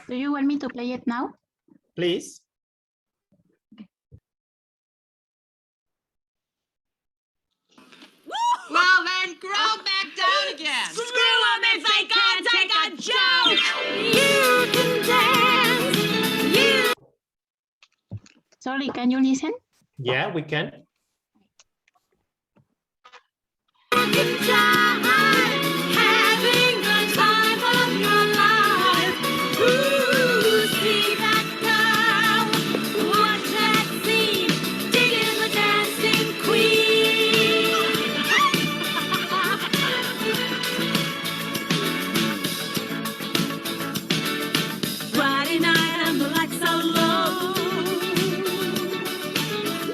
Do you want me to play it now? Please. Well, then grow back down again. Screw them if they can't take a joke. You can dance. You. Sorry, can you listen? Yeah, we can. Can die, having the time of your life. Ooh, see that girl, watch that scene, digging the dancing queen. Friday night and the lights are low,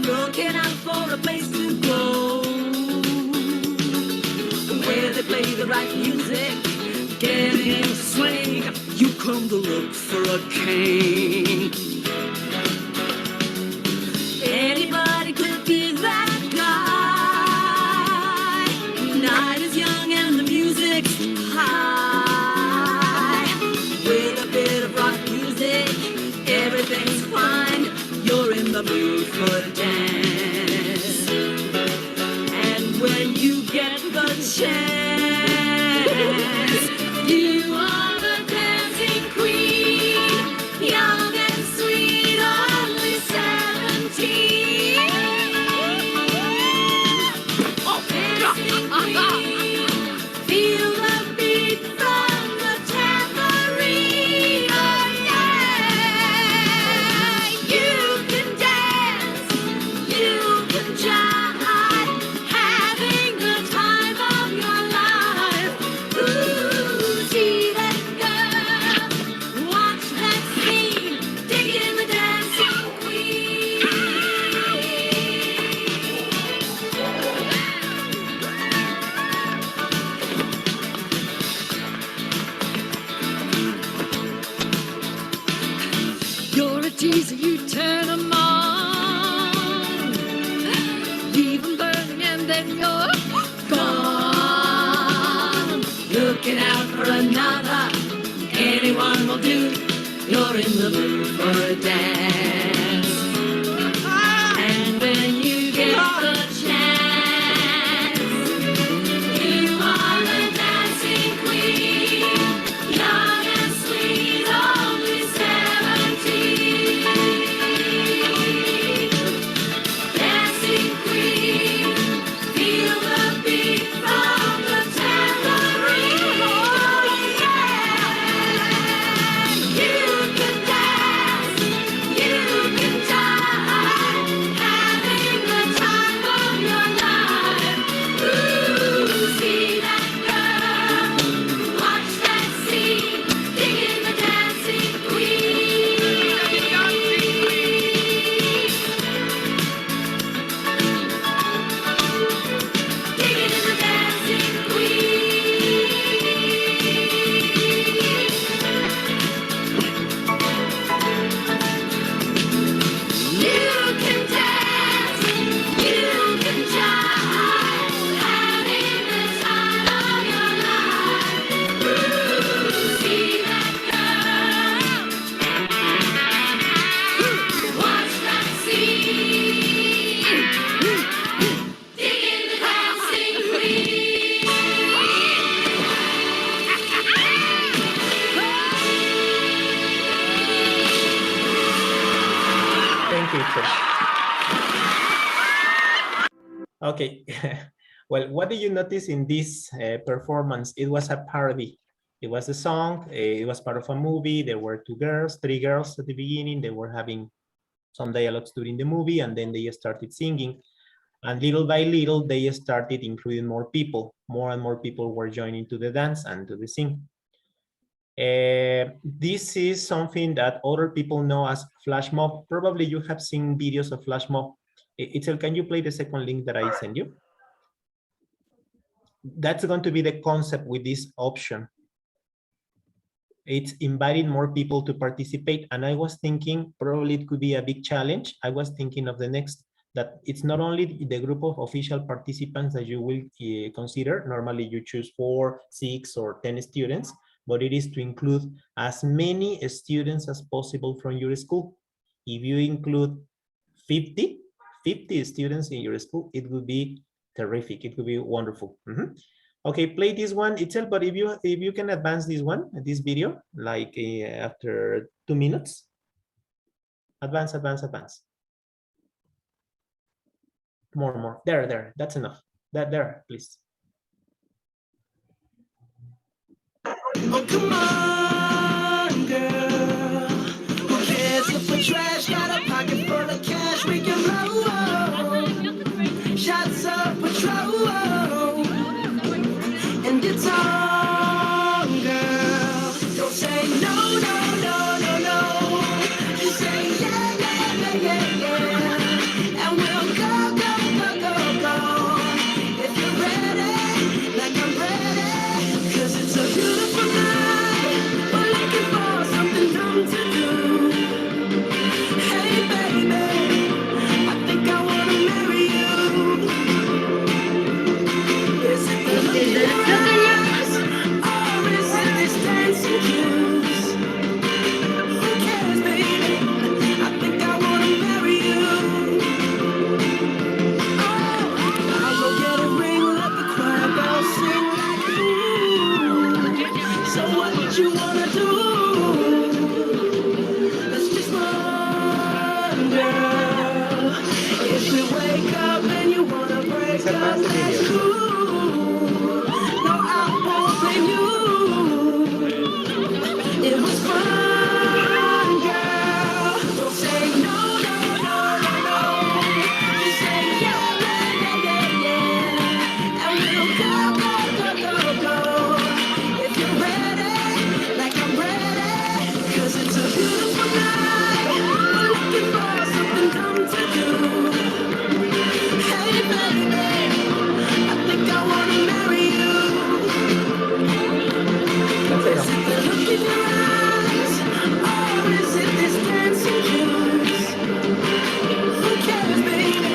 looking out for a place to go, where they play the right music, getting in the swing. You come to look for a king. Anybody could be that guy. Night is young and the music's high. With a bit of rock music, everything's fine. You're in the mood for a dance. And when you get the chance, you are the dancing queen, young and sweet, only 17. Dancing queen, feel the beat from the tambourine. Oh yeah, you can dance, you can jive, having the time of your life. Ooh, see that girl, watch that scene, digging the dancing queen. You're a teaser, you turn 'em on, leave 'em burning and then you're gone. Looking out for another, anyone will do. You're in the mood for a dance. And when you get the chance, you are the dancing queen, young and sweet, only 17. Dancing queen, feel the beat from the tambourine. Oh yeah, you can dance, you can jive, having the time of your life. Ooh, see that girl, watch that scene, digging the dancing queen. Digging in the dancing queen. You can dance, you can jive, having the time of your life. Ooh, see that girl, watch that scene, digging the dancing queen. Thank you, Chris. Okay. Well, what did you notice in this performance? It was a parody. It was a song. It was part of a movie. There were three girls at the beginning. They were having some dialogues during the movie, and then they started singing. And little by little, they started including more people. More and more people were joining to the dance and to the sing. This is something that other people know as flash mob. Probably you have seen videos of flash mob. Itzel, can you play the second link that I sent you? That's going to be the concept with this option. It's inviting more people to participate. And I was thinking probably it could be a big challenge. I was thinking of the next, that it's not only the group of official participants that you will consider. Normally you choose 4, 6, or 10 students, but it is to include as many students as possible from your school. If you include 50 students in your school, it would be terrific. It would be wonderful. Okay, play this one itself, but if you can advance this video, like after 2 minutes. Advance. More. There. That's enough. There, please. Oh, come on, girl. Who cares if we trash? Got a pocket full of cash. We can blow. Shots of patrol. And it's on, girl. Don't say no. Just say yeah. And we'll go. If you're ready, like I'm ready. 'Cause it's a beautiful night. We're looking for something dumb to do. Hey, baby, I think I wanna marry you. Is it the look in your eyes? Or is it this dancing juice? Who cares, baby? I think I wanna marry you. Oh, I'll go get a ring, let the choir girls sing like ooh. So what you wanna do? Let's just run, girl. If we wake up and you wanna break up, that's cool. No, I won't blame you. It was fun, girl. Don't say no. Just say yeah. And we'll go. If you're ready, like I'm ready. 'Cause it's a beautiful night. We're looking for something dumb to do. Hey, baby, I think I wanna marry you. Is it the look in your eyes? Or is it this dancing juice? Who cares, baby?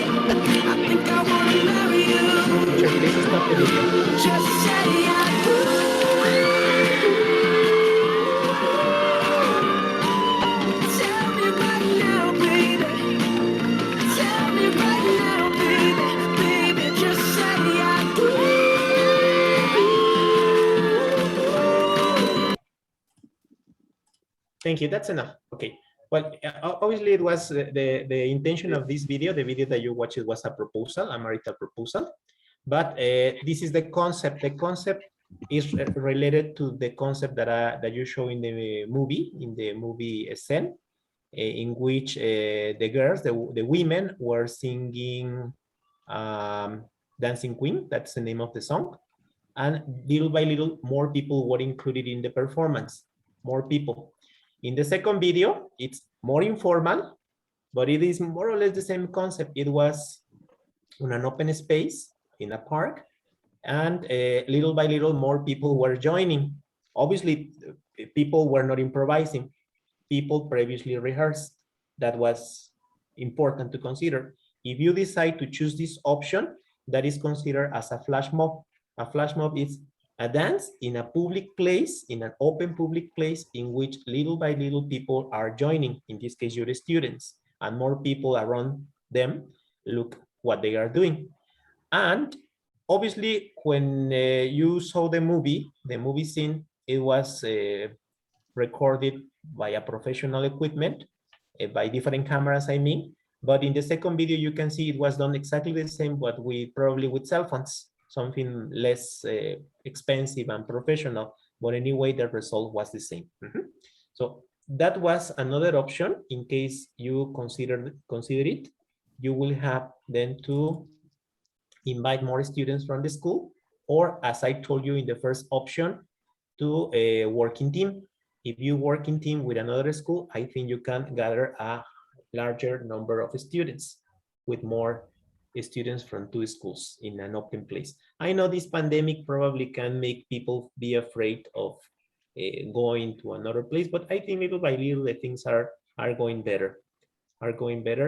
I think I wanna marry you. Teacher, please stop the video. Just say I do. Tell me right now, baby. Tell me right now, baby. Baby, just say I do. Thank you. That's enough. Okay. Well, obviously it was the intention of this video. The video that you watched was a proposal, a marital proposal. But this is the concept. The concept is related to the concept that you show in the movie scene, in which the girls, the women were singing Dancing Queen. That's the name of the song. And little by little, more people were included in the performance. More people. In the second video, it's more informal, but it is more or less the same concept. It was on an open space in a park, and little by little, more people were joining. Obviously, people were not improvising. People previously rehearsed. That was important to consider. If you decide to choose this option, that is considered as a flash mob. A flash mob is a dance in a public place, in an open public place, in which little by little people are joining, in this case, your students, and more people around them look what they are doing. And obviously, when you saw the movie scene, it was recorded by a professional equipment, by different cameras, I mean. But in the second video, you can see it was done exactly the same, but probably with cell phones, something less expensive and professional. But anyway, the result was the same. So that was another option. In case you consider it, you will have then to invite more students from the school, or as I told you in the first option, to a working team. If you work in team with another school, I think you can gather a larger number of students with more students from two schools in an open place. I know this pandemic probably can make people be afraid of going to another place, but I think little by little the things are going better,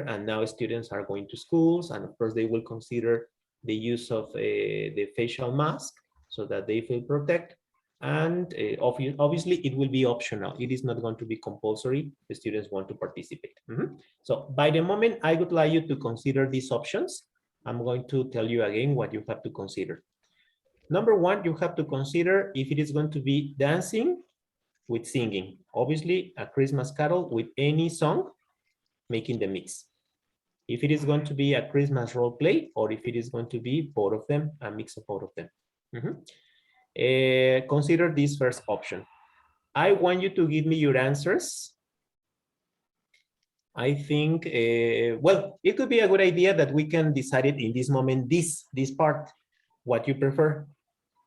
and now students are going to schools, and of course they will consider the use of the facial mask so that they feel protected. And obviously it will be optional. It is not going to be compulsory. The students want to participate. So by the moment I would like you to consider these options, I'm going to tell you again what you have to consider. Number one, you have to consider if it is going to be dancing with singing. Obviously, a Christmas carol with any song making the mix. If it is going to be a Christmas role play, or if it is going to be both of them, a mix of both of them. Consider this first option. I want you to give me your answers. I think, well, it could be a good idea that we can decide it in this moment, this part, what you prefer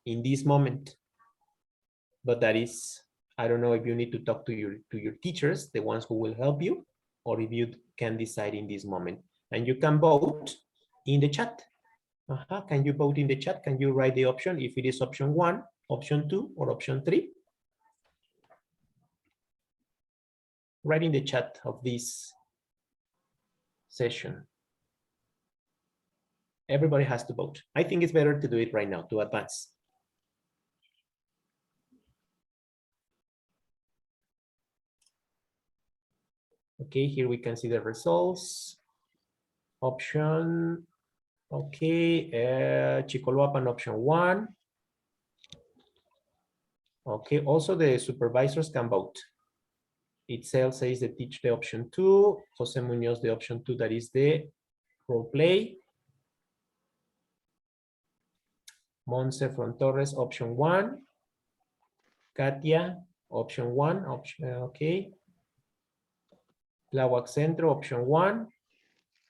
in this moment. But that is, I don't know if you need to talk to your teachers, the ones who will help you, or if you can decide in this moment. And you can vote in the chat. Can you vote in the chat? Can you write the option if it is option 1, option 2, or option 3? Write in the chat of this session. Everybody has to vote. I think it's better to do it right now to advance. Okay, here we can see the results. Option, okay, Chicoloapan option 1. Okay, also the supervisors can vote. Itself says the teach the option 2, Jose Munoz the option 2, that is the role play. Monse from Torres option 1. Katia option 1, okay. Tláhuac Centro option 1.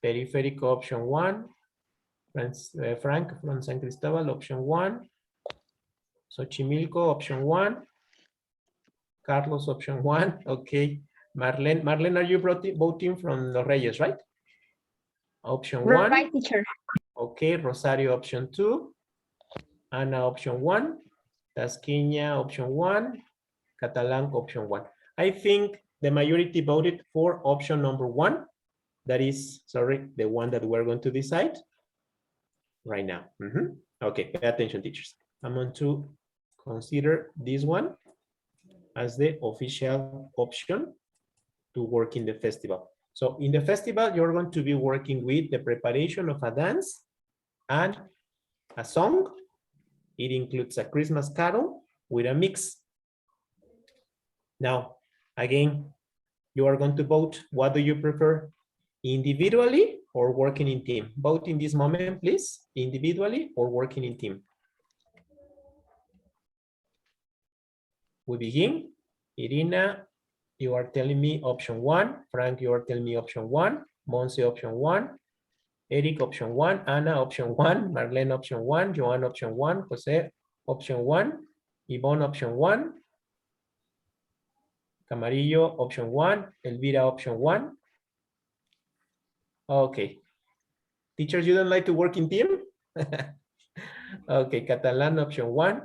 Periférico option 1. Frank from San Cristobal option 1. Xochimilco option 1. Carlos option 1. Okay. Marlene, are you voting from Los Reyes, right? Option 1. Right, teacher. Okay. Rosario option 2. Ana option 1. Tasqueña option 1. Catalan option 1. I think the majority voted for option number 1. That is, sorry, the one that we're going to decide right now. Okay, pay attention, teachers. I'm going to consider this one as the official option to work in the festival. So in the festival, you're going to be working with the preparation of a dance and a song. It includes a Christmas carol with a mix. Now, again, you are going to vote. What do you prefer? Individually or working in team? Vote in this moment, please. Individually or working in team? We begin. Irina, you are telling me option 1. Frank, you are telling me option 1. Monse, option 1. Eric, option 1. Anna, option 1. Marlene, option 1. Joan, option 1. Jose, option 1. Yvonne, option 1. Camarillo, option 1. Elvira, option 1. Okay. Teachers, you don't like to work in team? Okay, Catalan, option 1.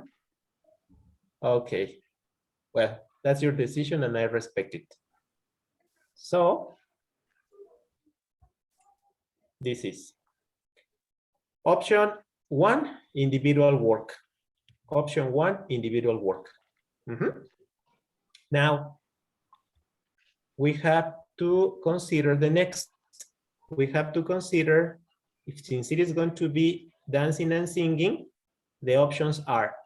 Okay. Well, that's your decision and I respect it. So, this is option 1, individual work. Option 1, individual work. Now, we have to consider the next. We have to consider, since it is going to be dancing and singing, the options are,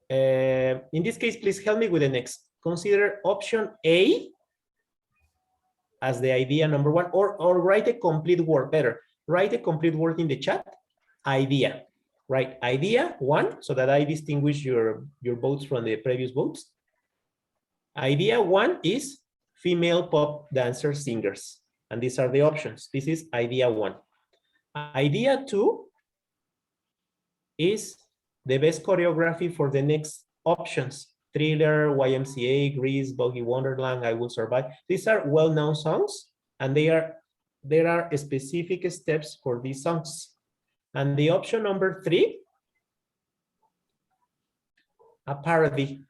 in this case, please help me with the next. Consider option A as the idea number 1, or write a complete word, better. Write a complete word in the chat, idea, right? Idea 1, so that I distinguish your votes from the previous votes. Idea 1 is female pop dancer singers. And these are the options. This is idea 1. Idea 2 is the best choreography for the next options. Thriller, YMCA, Grease, Boogie Wonderland, I Will Survive. These are well-known songs, and there are specific steps for these songs. And the option number 3, a parody.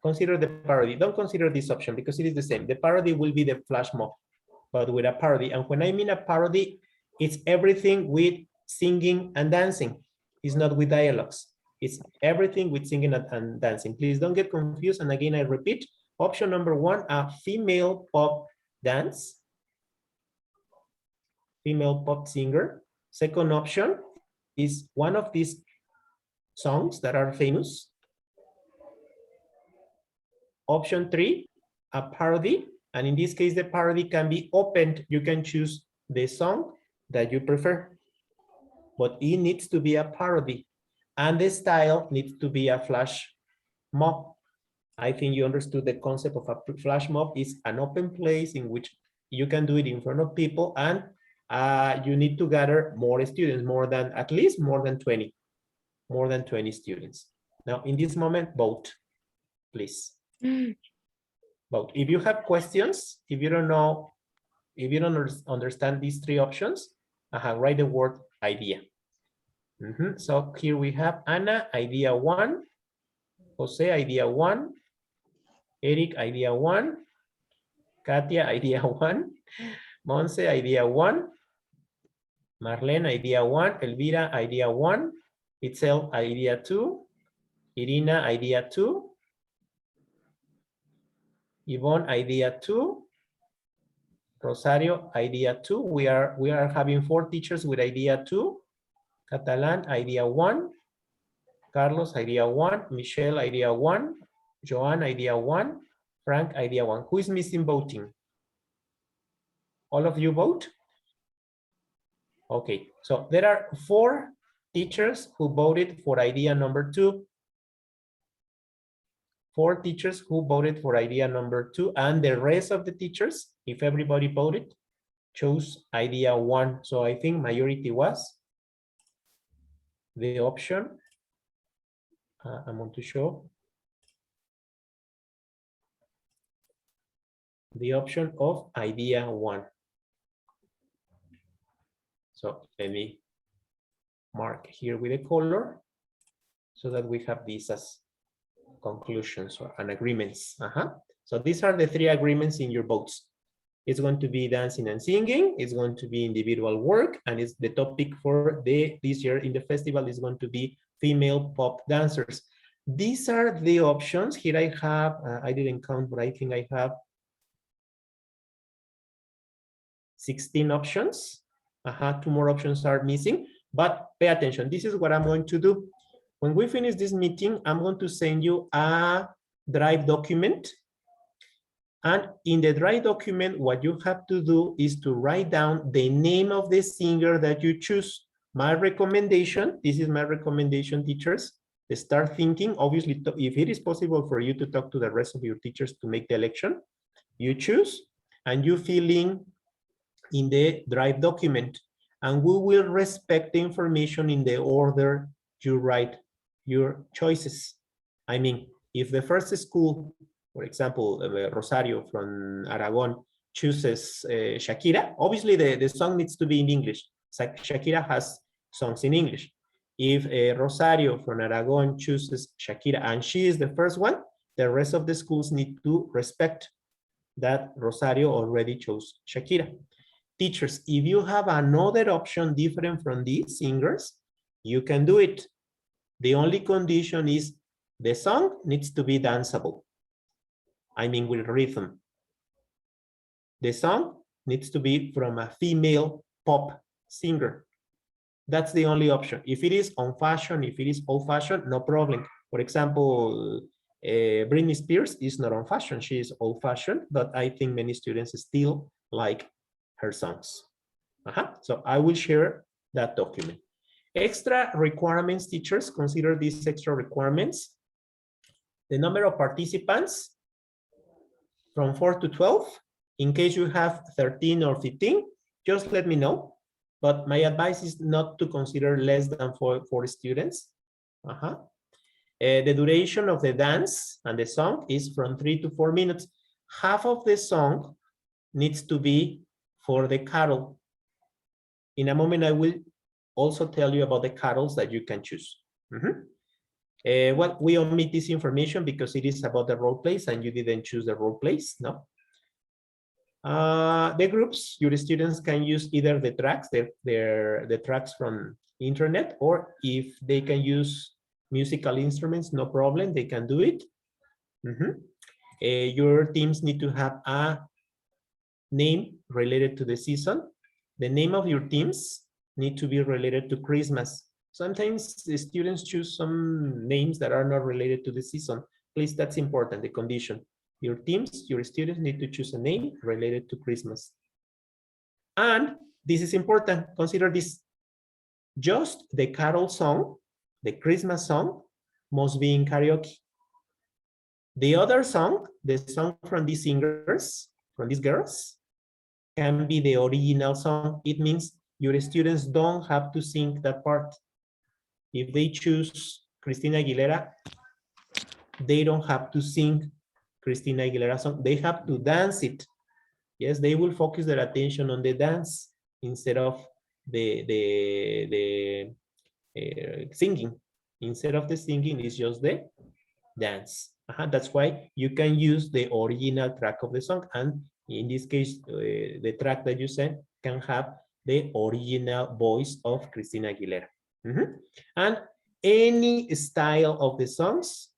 Consider the parody. Don't consider this option because it is the same. The parody will be the flash mob, but with a parody. And when I mean a parody, it's everything with singing and dancing. It's not with dialogues. It's everything with singing and dancing. Please don't get confused. And again, I repeat, option number one, a female pop dance, female pop singer. Second option is one of these songs that are famous. Option three, a parody. And in this case, the parody can be opened. You can choose the song that you prefer, but it needs to be a parody. And the style needs to be a flash mob. I think you understood the concept of a flash mob is an open place in which you can do it in front of people, and you need to gather more students, at least more than 20 students. Now, in this moment, vote, please. Vote. If you have questions, if you don't know, if you don't understand these three options, write the word idea. So here we have Anna, idea 1, Jose, idea 1, Eric, idea 1, Katia, idea 1, Monse, idea 1, Marlene, idea 1, Elvira, idea 1, Itzel, idea 2, Irina, idea 2, Yvonne, idea 2, Rosario, idea 2. We are having 4 teachers with idea 2. Catalan, idea 1. Carlos, idea 1. Michelle, idea 1. Joan, idea 1. Frank, idea 1. Who is missing voting? All of you vote? Okay, so there are 4 teachers who voted for idea number 2. 4 teachers who voted for idea number 2, and the rest of the teachers, if everybody voted, chose idea 1. So I think majority was the option. I'm going to show the option of idea 1. So let me mark here with a color so that we have these as conclusions and agreements. So these are the 3 agreements in your votes. It's going to be dancing and singing, it's going to be individual work, and it's the topic for this year in the festival is going to be female pop dancers. These are the options. Here I have, I didn't count, but I think I have 16 options. 2 more options are missing, but pay attention. This is what I'm going to do. When we finish this meeting, I'm going to send you a Drive document. And in the Drive document, what you have to do is to write down the name of the singer that you choose. My recommendation, this is my recommendation, teachers, start thinking. Obviously, if it is possible for you to talk to the rest of your teachers to make the election, you choose and you fill in the Drive document. And we will respect the information in the order you write your choices. I mean, if the first school, for example, Rosario from Aragon chooses Shakira, obviously the song needs to be in English. Shakira has songs in English. If Rosario from Aragon chooses Shakira and she is the first one, the rest of the schools need to respect that Rosario already chose Shakira. Teachers, if you have another option different from these singers, you can do it. The only condition is the song needs to be danceable. I mean, with rhythm. The song needs to be from a female pop singer. That's the only option. If it is on fashion, if it is old fashioned, no problem. For example, Britney Spears is not on fashion. She is old fashioned, but I think many students still like her songs. So I will share that document. Extra requirements, teachers, consider these extra requirements. The number of participants from 4 to 12. In case you have 13 or 15, just let me know. But my advice is not to consider less than 4 students. The duration of the dance and the song is from 3 to 4 minutes. Half of the song needs to be for the carol. In a moment, I will also tell you about the carols that you can choose. Well, we omit this information because it is about the role plays and you didn't choose the role plays, no? The groups, your students can use either the tracks, the tracks from internet, or if they can use musical instruments, no problem, they can do it. Your teams need to have a name related to the season. The name of your teams need to be related to Christmas. Sometimes the students choose some names that are not related to the season. Please, that's important, the condition. Your teams, your students need to choose a name related to Christmas. And this is important, consider this. Just the carol song, the Christmas song, must be in karaoke. The other song, the song from these singers, from these girls, can be the original song. It means your students don't have to sing that part. If they choose Christina Aguilera, they don't have to sing Christina Aguilera song. They have to dance it. Yes, they will focus their attention on the dance instead of the singing. Instead of the singing, it's just the dance. That's why you can use the original track of the song, and in this case, the track that you sent can have the original voice of Christina Aguilera. And any style of the songs,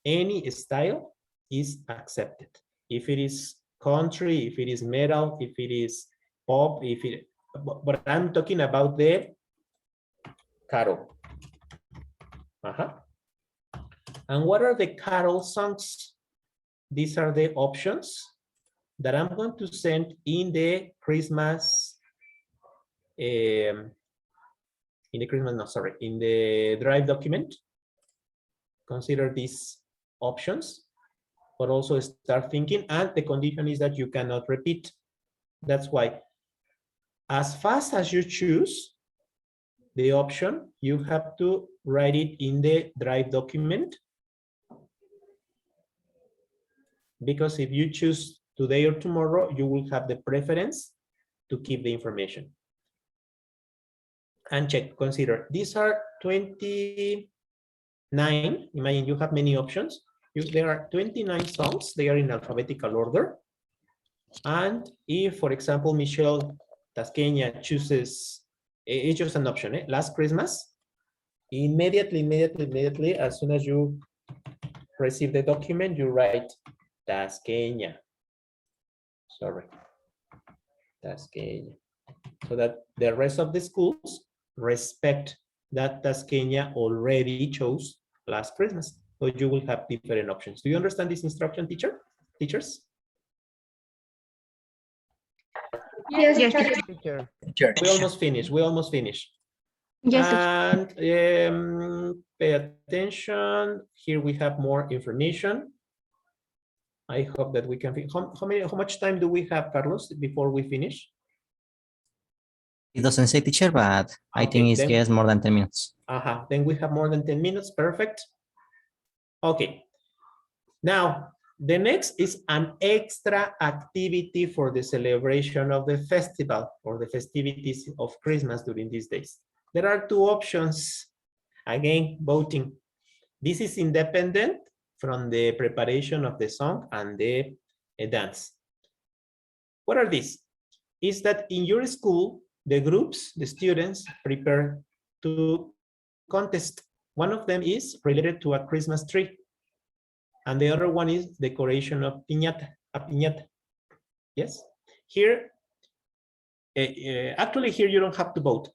any style is accepted. If it is country, if it is metal, if it is pop, but I'm talking about the carol. And what are the carol songs? These are the options that I'm going to send in the Christmas, in the Drive document. Consider these options, but also start thinking, and the condition is that you cannot repeat. That's why as fast as you choose the option, you have to write it in the Drive document. Because if you choose today or tomorrow, you will have the preference to keep the information. And check, consider, these are 29. Imagine you have many options. There are 29 songs. They are in alphabetical order. And if, for example, Michelle Tasqueña chooses, it's just an option, Last Christmas, immediately, as soon as you receive the document, you write Tasqueña. Sorry, Tasqueña. So that the rest of the schools respect that Tasqueña already chose Last Christmas. So you will have different options. Do you understand this instruction, teachers? Yes, Teacher. We almost finished. Yes, And pay attention. Here we have more information. I hope that we can. How much time do we have, Carlos, before we finish? It doesn't say, teacher, but I think it's just more than 10 minutes. Then we have more than 10 minutes. Perfect. Okay. Now, the next is an extra activity for the celebration of the festival or the festivities of Christmas during these days. There are two options. Again, voting. This is independent from the preparation of the song and the dance. What are these? Is that in your school, the groups, the students prepare to contest. One of them is related to a Christmas tree. And the other one is decoration of piñata, a piñata. Yes. Here, actually here you don't have to vote.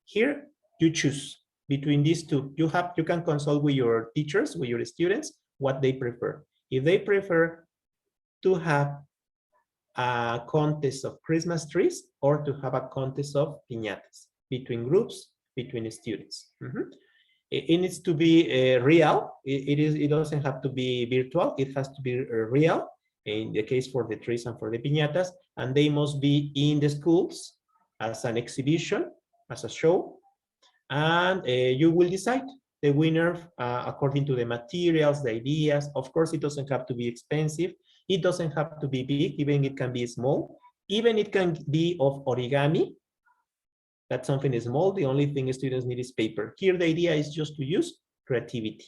Here you choose between these two. You can consult with your teachers, with your students, what they prefer. If they prefer to have a contest of Christmas trees or to have a contest of piñatas between groups, between students. It needs to be real. It doesn't have to be virtual. It has to be real in the case for the trees and for the piñatas, and they must be in the schools as an exhibition, as a show, and you will decide the winner according to the materials, the ideas. Of course, it doesn't have to be expensive. It doesn't have to be big. Even it can be small. Even it can be of origami. That's something small. The only thing students need is paper. Here, the idea is just to use creativity.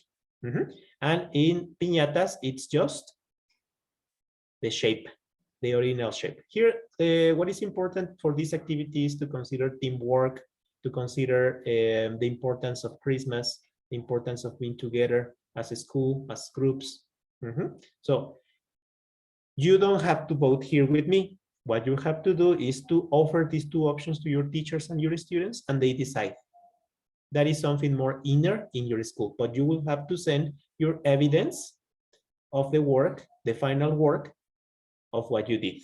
And in piñatas, it's just the shape, the original shape. Here, what is important for this activity is to consider teamwork, to consider the importance of Christmas, the importance of being together as a school, as groups. So you don't have to vote here with me. What you have to do is to offer these two options to your teachers and your students, and they decide. That is something more inner in your school, but you will have to send your evidence of the work, the final work of what you did.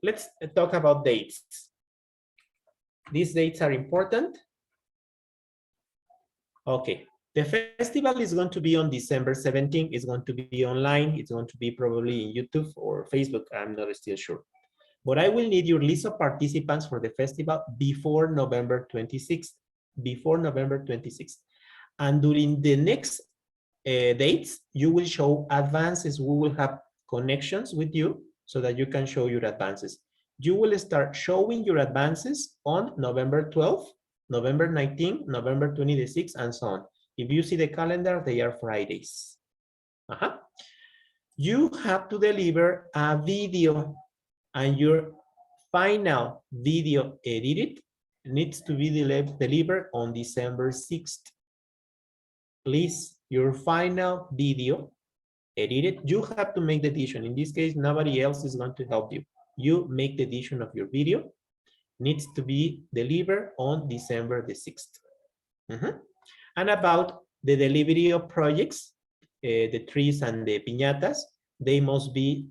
Let's talk about dates. These dates are important. Okay, the festival is going to be on December 17th. It's going to be online. It's going to be probably in YouTube or Facebook. I'm not still sure. But I will need your list of participants for the festival before November 26th. Before November 26th. And during the next dates, you will show advances. We will have connections with you so that you can show your advances. You will start showing your advances on November 12th, November 19th, November 26th, and so on. If you see the calendar, they are Fridays. You have to deliver a video, and your final video edited needs to be delivered on December 6th. Please, your final video edited, you have to make the edition. In this case, nobody else is going to help you. You make the edition of your video, needs to be delivered on December the 6th. And about the delivery of projects, the trees and the piñatas, they must be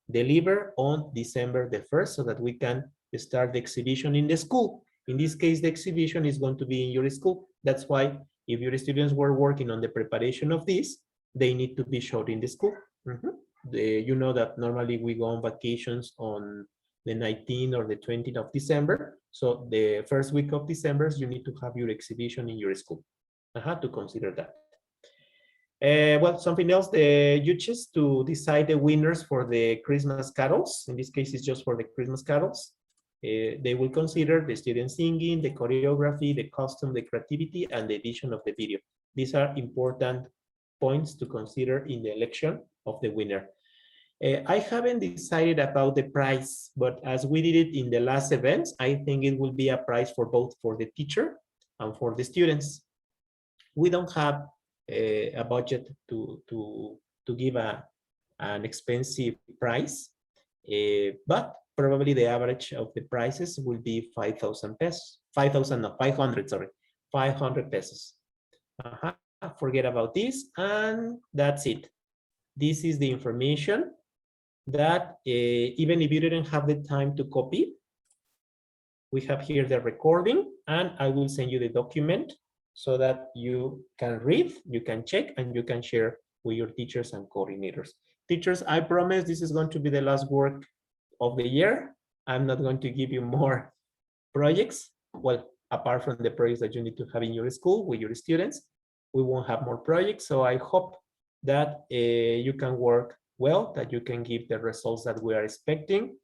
delivered on December the 1st so that we can start the exhibition in the school. In this case, the exhibition is going to be in your school. That's why if your students were working on the preparation of this, they need to be showed in the school. You know that normally we go on vacations on the 19th or the 20th of December. So the first week of December, you need to have your exhibition in your school. To consider that. Well, something else, you choose to decide the winners for the Christmas carols. In this case, it's just for the Christmas carols. They will consider the student singing, the choreography, the costume, the creativity, and the edition of the video. These are important points to consider in the election of the winner. I haven't decided about the prize, but as we did it in the last events, I think it will be a prize for both for the teacher and for the students. We don't have a budget to give an expensive price, but probably the average of the prices will be 5,000 pesos. 500, sorry, 500 pesos. Forget about this, and that's it. This is the information that even if you didn't have the time to copy, we have here the recording, and I will send you the document so that you can read, you can check, and you can share with your teachers and coordinators. Teachers, I promise this is going to be the last work of the year. I'm not going to give you more projects. Well, apart from the projects that you need to have in your school with your students, we won't have more projects. So I hope that you can work well, that you can give the results that we are expecting.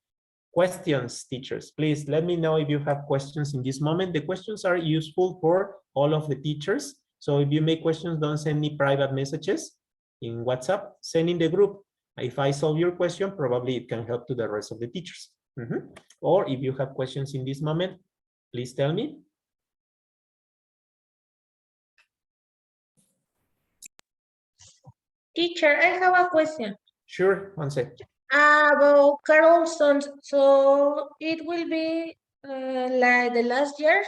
Questions, teachers, please let me know if you have questions in this moment. The questions are useful for all of the teachers. So if you make questions, don't send me private messages in WhatsApp, send in the group. If I solve your question, probably it can help to the rest of the teachers. Or if you have questions in this moment, please tell me. Teacher, I have a question. Sure, one sec. About Carol songs. So it will be like the last year?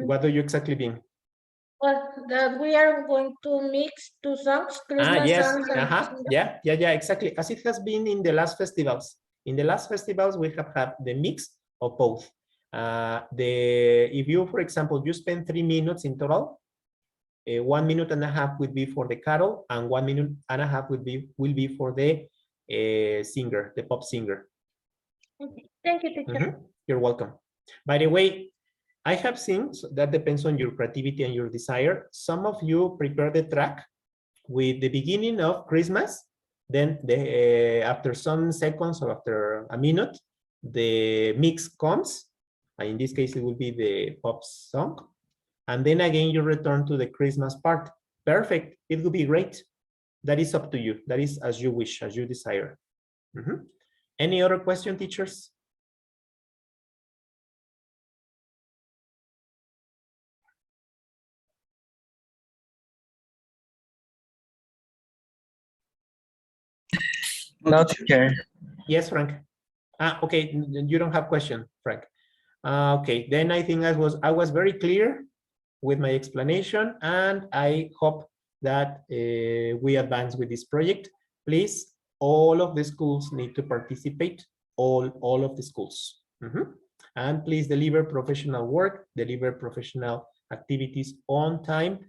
What do you exactly mean? Well, that we are going to mix two songs, Christmas Yes, songs. And yeah, exactly. As it has been in the last festivals. In the last festivals, we have had the mix of both. If you, for example, you spend 3 minutes in total, 1 minute and a half would be for the carol, and 1 minute and a half will be for the singer, the pop singer. Okay. Thank you, teacher. You're welcome. By the way, I have seen, so that depends on your creativity and your desire. Some of you prepare the track with the beginning of Christmas, then after some seconds or after a minute, the mix comes. In this case, it will be the pop song. And then again, you return to the Christmas part. Perfect. It would be great. That is up to you. That is as you wish, as you desire. Any other question, teachers? No, teacher. Yes, Frank. Okay, you don't have question, Frank. Okay, then I think I was very clear with my explanation, and I hope that we advance with this project. Please, all of the schools need to participate, all of the schools. And please deliver professional work, deliver professional activities on time.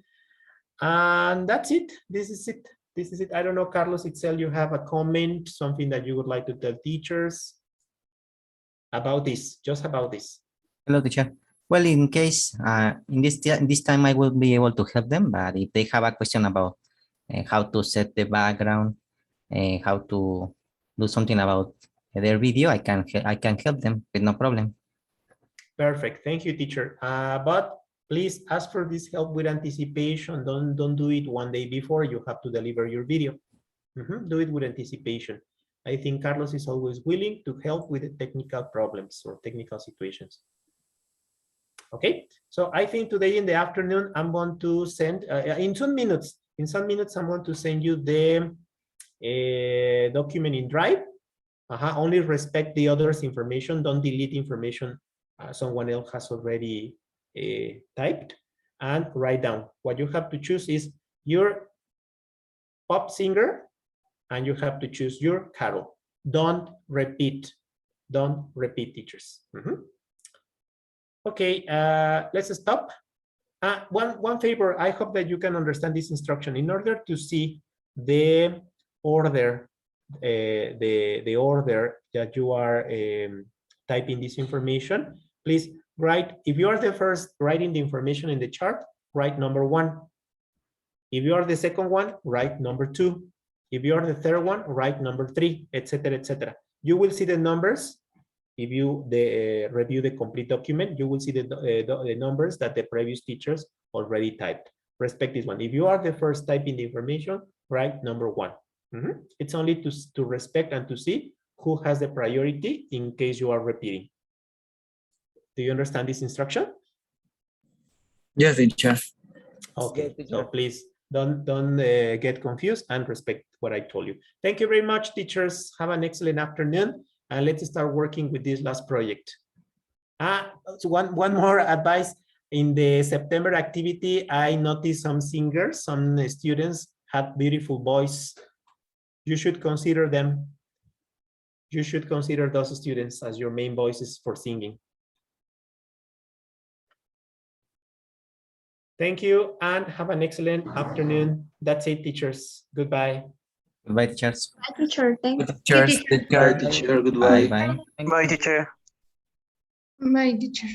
And that's it. This is it. This is it. I don't know, Carlos Itzel, you have a comment, something that you would like to tell teachers about this, just about this. Hello, teacher. Well, in case in this time I will be able to help them, but if they have a question about how to set the background, how to do something about their video, I can help them with no problem. Perfect. Thank you, teacher. But please ask for this help with anticipation. Don't do it one day before you have to deliver your video. Do it with anticipation. I think Carlos is always willing to help with the technical problems or technical situations. Okay, so I think today in the afternoon, I'm going to send, in some minutes, I'm going to send you the document in Drive. Only respect the others' information. Don't delete information someone else has already typed, and write down. What you have to choose is your pop singer, and you have to choose your carol. Don't repeat, teachers. Okay, let's stop. One favor, I hope that you can understand this instruction. In order to see the order, the order that you are typing this information, please write, if you are the first writing the information in the chart, write number 1. If you are the second one, write number 2. If you are the third one, write number 3, etc., etc. You will see the numbers. If you review the complete document, you will see the numbers that the previous teachers already typed. Respect this one. If you are the first typing the information, write number 1. It's only to respect and to see who has the priority in case you are repeating. Do you understand this instruction? Yes, teacher. Okay, so please don't get confused and respect what I told you. Thank you very much, teachers. Have an excellent afternoon, and let's start working with this last project. So one more advice. In the September activity, I noticed some singers, some students had beautiful voice. You should consider them. You should consider those students as your main voices for singing. Thank you, and have an excellent afternoon. That's it, teachers. Goodbye. Goodbye, teachers. Bye, teacher. Thanks. Teachers, Teacher. teacher, goodbye. Bye. Bye, teacher. My teacher.